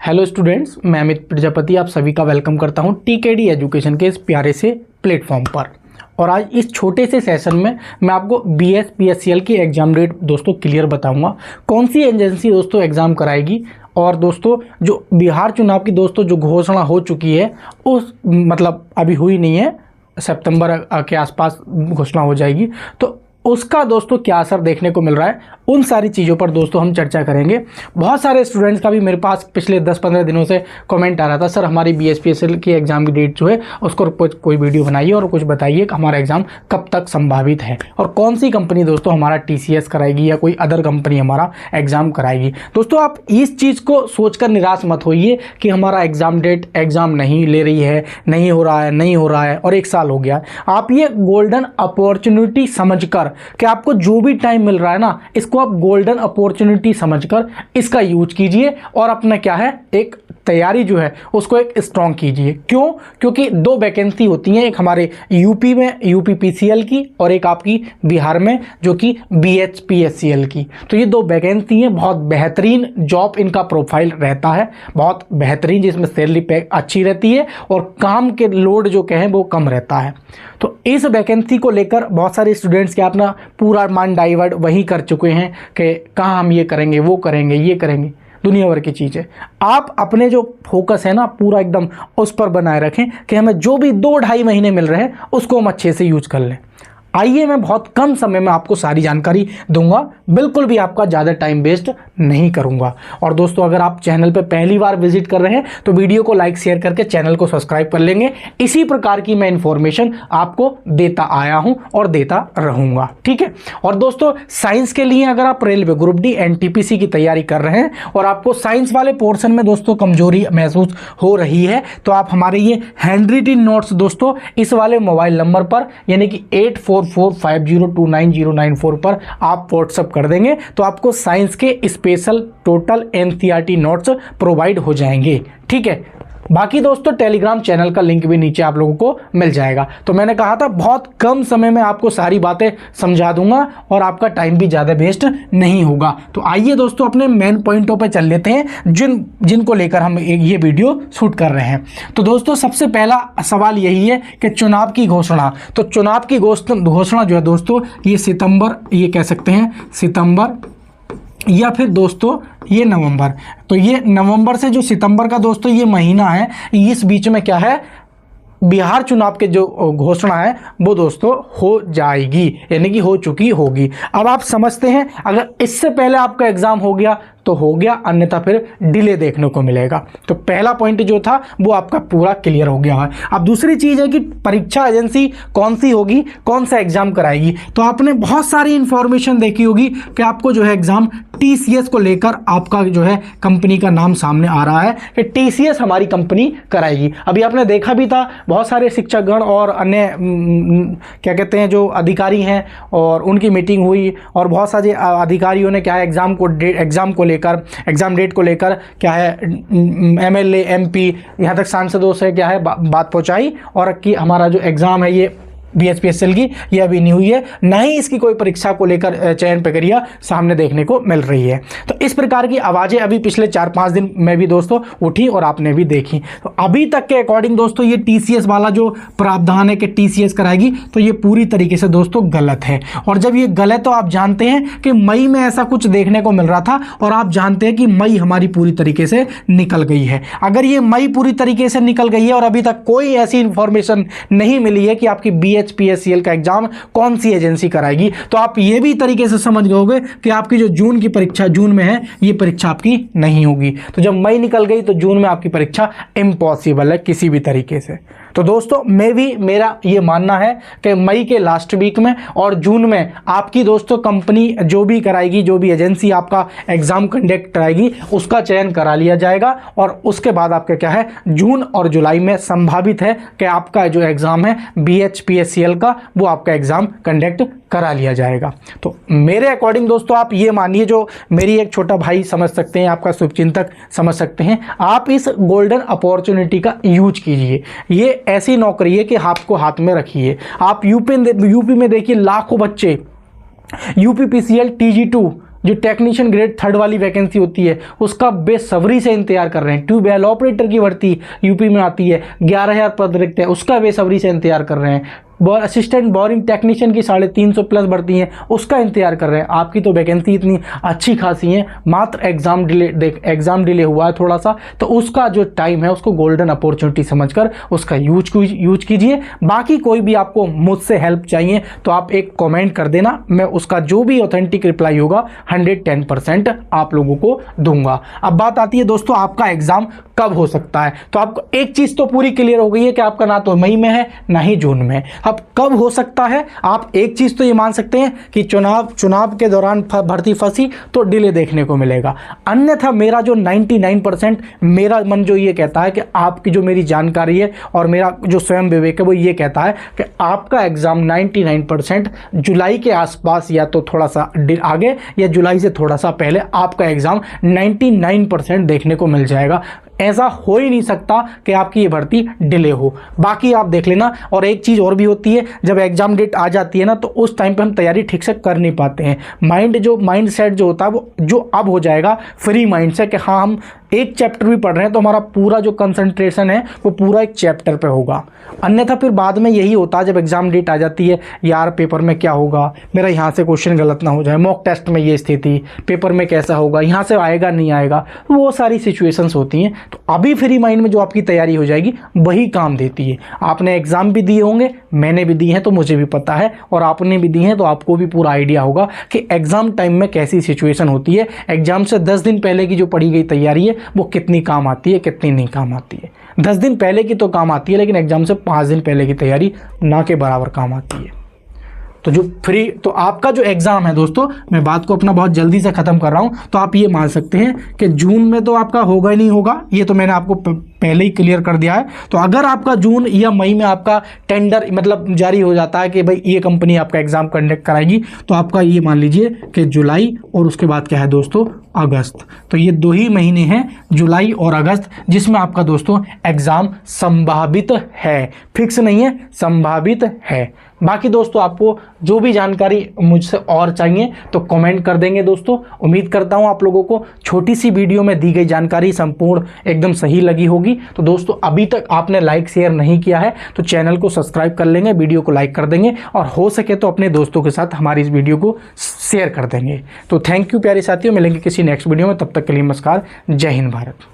Hello students, मैं अमित प्रजापति आप सभी का वेलकम करता हूं टीकेडी एजुकेशन के इस प्यारे से प्लेटफॉर्म पर। और आज इस छोटे से सेशन में मैं आपको BSPSCL की एग्ज़ाम डेट दोस्तों क्लियर बताऊंगा। कौन सी एजेंसी दोस्तों एग्ज़ाम कराएगी, और दोस्तों जो बिहार चुनाव की दोस्तों जो घोषणा हो चुकी है उस मतलब अभी हुई नहीं है, सितंबर के आसपास घोषणा हो जाएगी, तो उसका दोस्तों क्या असर देखने को मिल रहा है, उन सारी चीज़ों पर दोस्तों हम चर्चा करेंगे। बहुत सारे स्टूडेंट्स का भी मेरे पास पिछले 10-15 दिनों से कमेंट आ रहा था, सर हमारी BSPSCL की एग्ज़ाम की डेट जो है उसको कोई वीडियो बनाइए और कुछ बताइए कि हमारा एग्ज़ाम कब तक संभावित है और कौन सी कंपनी दोस्तों हमारा TCS कराएगी या कोई अदर कंपनी हमारा एग्ज़ाम कराएगी। दोस्तों आप इस चीज़ को सोचकर निराश मत होइए कि हमारा एग्ज़ाम डेट एग्ज़ाम नहीं ले रही है, नहीं हो रहा है और 1 साल हो गया। आप ये गोल्डन अपॉर्चुनिटी समझकर कि आपको जो भी टाइम मिल रहा है ना, इसको आप गोल्डन अपॉर्चुनिटी समझकर इसका यूज कीजिए और अपना क्या है एक तैयारी जो है उसको एक स्ट्रॉन्ग कीजिए। क्यों? क्योंकि 2 वैकेंसी होती हैं, एक हमारे यूपी में UPPCL की और एक आपकी बिहार में जो कि BHPSCL की। तो ये 2 वैकेंसी हैं, बहुत बेहतरीन जॉब इनका प्रोफाइल रहता है, बहुत बेहतरीन, जिसमें सैलरी पैक अच्छी रहती है और काम के लोड जो कहें वो कम रहता है। तो इस वैकेंसी को लेकर बहुत सारे स्टूडेंट्स क्या अपना पूरा माइंड डाइवर्ट वही कर चुके हैं कि कहाँ हम ये करेंगे, वो करेंगे, ये करेंगे, दुनिया भर की चीज़ें। आप अपने जो फोकस है ना पूरा एकदम उस पर बनाए रखें कि हमें जो भी 2-2.5 महीने मिल रहे हैं उसको हम अच्छे से यूज कर लें। आइए मैं बहुत कम समय में आपको सारी जानकारी दूंगा, बिल्कुल भी आपका ज़्यादा टाइम वेस्ट नहीं करूंगा। और दोस्तों अगर आप चैनल पर पहली बार विजिट कर रहे हैं तो वीडियो को लाइक शेयर करके चैनल को सब्सक्राइब कर लेंगे। इसी प्रकार की मैं इन्फॉर्मेशन आपको देता आया हूं और देता रहूंगा, ठीक है। और दोस्तों साइंस के लिए अगर आप रेलवे ग्रुप डी NTPC की तैयारी कर रहे हैं और आपको साइंस वाले पोर्शन में दोस्तों कमजोरी महसूस हो रही है, तो आप हमारे ये हैंड रिटन नोट्स दोस्तों इस वाले मोबाइल नंबर पर यानी कि 8445029094 पर आप व्हाट्सअप कर देंगे तो आपको साइंस के special total NCERT notes provide हो जाएंगे, ठीक है। बाकी दोस्तों टेलीग्राम चैनल का लिंक भी नीचे आप लोगों को मिल जाएगा। तो मैंने कहा था बहुत कम समय में आपको सारी बातें समझा दूंगा और आपका टाइम भी ज़्यादा वेस्ट नहीं होगा। तो आइए दोस्तों अपने मेन पॉइंटों पे चल लेते हैं जिनको लेकर हम ये वीडियो शूट कर रहे हैं। तो दोस्तों सबसे पहला सवाल यही है कि चुनाव की घोषणा। तो चुनाव की घोषणा जो है दोस्तों ये सितंबर, ये कह सकते हैं सितंबर या फिर दोस्तों ये नवंबर। तो ये नवंबर से जो सितंबर का दोस्तों ये महीना है, इस बीच में क्या है बिहार चुनाव के जो घोषणा है वो दोस्तों हो जाएगी, यानी कि हो चुकी होगी। अब आप समझते हैं अगर इससे पहले आपका एग्जाम हो गया तो हो गया, अन्यथा फिर डिले देखने को मिलेगा। तो पहला पॉइंट जो था वो आपका पूरा क्लियर हो गया है। अब दूसरी चीज़ है कि परीक्षा एजेंसी कौन सी होगी, कौन सा एग्जाम कराएगी। तो आपने बहुत सारी इंफॉर्मेशन देखी होगी कि आपको जो है एग्जाम TCS को लेकर आपका जो है कंपनी का नाम सामने आ रहा है कि TCS हमारी कंपनी कराएगी। अभी आपने देखा भी था बहुत सारे शिक्षकगण और अन्य क्या कहते हैं जो अधिकारी हैं और उनकी मीटिंग हुई और बहुत सारे अधिकारियों ने क्या है एग्जाम डेट को लेकर क्या है MLA MP यहाँ तक सांसदों से क्या है बात पहुंचाई और कि हमारा जो एग्ज़ाम है ये BSPSCL की ये अभी नहीं हुई है, ना ही इसकी कोई परीक्षा को लेकर चयन प्रक्रिया सामने देखने को मिल रही है। तो इस प्रकार की आवाज़ें अभी पिछले 4-5 दिन में भी दोस्तों उठी और आपने भी देखी। तो अभी तक के अकॉर्डिंग दोस्तों ये TCS वाला जो प्रावधान है कि TCS कराएगी तो ये पूरी तरीके से दोस्तों गलत है। और जब ये गलत तो आप जानते हैं कि मई में ऐसा कुछ देखने को मिल रहा था और आप जानते हैं कि मई हमारी पूरी तरीके से निकल गई है। अगर ये मई पूरी तरीके से निकल गई है और अभी तक कोई ऐसी इंफॉर्मेशन नहीं मिली है कि आपकी BHPSCL का एग्जाम कौन सी एजेंसी कराएगी, तो आप ये भी तरीके से समझ गए कि आपकी जो जून की परीक्षा जून में है ये परीक्षा आपकी नहीं होगी। तो जब मई निकल गई तो जून में आपकी परीक्षा इम्पॉसिबल है किसी भी तरीके से। तो दोस्तों मेरा ये मानना है कि मई के लास्ट वीक में और जून में आपकी दोस्तों कंपनी जो भी कराएगी, जो भी एजेंसी आपका एग्जाम कंडक्ट कराएगी उसका चयन करा लिया जाएगा और उसके बाद आपका क्या है जून और जुलाई में संभावित है कि आपका जो एग्ज़ाम है BHPSCL का वो आपका एग्ज़ाम कंडक्ट करा लिया जाएगा। तो मेरे अकॉर्डिंग दोस्तों आप ये मानिए, जो मेरी एक छोटा भाई समझ सकते हैं, आपका शुभचिंतक समझ सकते हैं, आप इस गोल्डन अपॉर्चुनिटी का यूज कीजिए। ये ऐसी नौकरी है कि आपको हाथ में रखिए। आप यूपी में देखिए लाखों बच्चे UPPCL TG2 जो टेक्नीशियन ग्रेड 3 वाली वैकेंसी होती है उसका बेसब्री से इंतजार कर रहे हैं। ट्यूबवेल ऑपरेटर की भर्ती यूपी में आती है, 11,000 पद रिक्त है, उसका बेसब्री से इंतजार कर रहे हैं। असिस्टेंट बोरिंग टेक्नीशियन की 350 प्लस भर्ती हैं, उसका इंतजार कर रहे हैं। आपकी तो वैकेंसी इतनी अच्छी खासी है, मात्र एग्जाम डिले हुआ है थोड़ा सा, तो उसका जो टाइम है उसको गोल्डन अपॉर्चुनिटी समझकर उसका यूज कीजिए। बाकी कोई भी आपको मुझसे हेल्प चाहिए तो आप एक कमेंट कर देना, मैं उसका जो भी ऑथेंटिक रिप्लाई होगा 110% आप लोगों को दूंगा। अब बात आती है दोस्तों आपका एग्जाम कब हो सकता है। तो आपको एक चीज़ तो पूरी क्लियर हो गई है कि आपका ना तो मई में है ना ही जून में है। अब कब हो सकता है, आप एक चीज़ तो ये मान सकते हैं कि चुनाव के दौरान भर्ती फंसी तो डिले देखने को मिलेगा। अन्यथा मेरा जो 99% मेरा मन जो ये कहता है कि आपकी जो मेरी जानकारी है और मेरा जो स्वयं विवेक है वो ये कहता है कि आपका एग्ज़ाम 99% जुलाई के आसपास या तो थोड़ा सा आगे या जुलाई से थोड़ा सा पहले आपका एग्ज़ाम 99% देखने को मिल जाएगा। ऐसा हो ही नहीं सकता कि आपकी ये भर्ती डिले हो। बाकी आप देख लेना। और एक चीज़ और भी होती है, जब एग्जाम डेट आ जाती है ना तो उस टाइम पे हम तैयारी ठीक से कर नहीं पाते हैं। माइंड सेट जो होता है वो जो अब हो जाएगा फ्री माइंड से कि हाँ हम एक चैप्टर भी पढ़ रहे हैं तो हमारा पूरा जो कंसंट्रेशन है वो पूरा एक चैप्टर पे होगा। अन्यथा फिर बाद में यही होता है जब एग्जाम डेट आ जाती है, यार पेपर में क्या होगा, मेरा यहाँ से क्वेश्चन गलत ना हो जाए, मॉक टेस्ट में ये स्थिति, पेपर में कैसा होगा, यहाँ से आएगा नहीं आएगा, वो सारी सिचुएशंस होती हैं। तो अभी फ्री माइंड में जो आपकी तैयारी हो जाएगी वही काम देती है। आपने एग्ज़ाम भी दिए होंगे, मैंने भी दिए हैं तो मुझे भी पता है, और आपने भी दिए हैं तो आपको भी पूरा आइडिया होगा कि एग्ज़ाम टाइम में कैसी सिचुएशन होती है। एग्ज़ाम से 10 दिन पहले की जो पढ़ी गई तैयारी है वो कितनी काम आती है, कितनी नहीं काम आती है। 10 दिन पहले की तो काम आती है, लेकिन एग्जाम से 5 दिन पहले की तैयारी ना के बराबर काम आती है। तो आपका जो एग्ज़ाम है दोस्तों, मैं बात को अपना बहुत जल्दी से ख़त्म कर रहा हूँ, तो आप ये मान सकते हैं कि जून में तो आपका होगा ही नहीं होगा, ये तो मैंने आपको पहले ही क्लियर कर दिया है। तो अगर आपका जून या मई में आपका टेंडर मतलब जारी हो जाता है कि भाई ये कंपनी आपका एग्ज़ाम कंडक्ट कराएगी, तो आपका ये मान लीजिए कि जुलाई और उसके बाद क्या है दोस्तों अगस्त। तो ये 2 ही महीने हैं, जुलाई और अगस्त, जिसमें आपका दोस्तों एग्ज़ाम संभावित है, फिक्स नहीं है, संभावित है। बाकी दोस्तों आपको जो भी जानकारी मुझसे और चाहिए तो कमेंट कर देंगे दोस्तों। उम्मीद करता हूँ आप लोगों को छोटी सी वीडियो में दी गई जानकारी संपूर्ण एकदम सही लगी होगी। तो दोस्तों अभी तक आपने लाइक शेयर नहीं किया है तो चैनल को सब्सक्राइब कर लेंगे, वीडियो को लाइक कर देंगे, और हो सके तो अपने दोस्तों के साथ हमारी इस वीडियो को शेयर कर देंगे। तो थैंक यू प्यारे साथियों, मिलेंगे किसी नेक्स्ट वीडियो में, तब तक के लिए नमस्कार, जय हिंद भारत।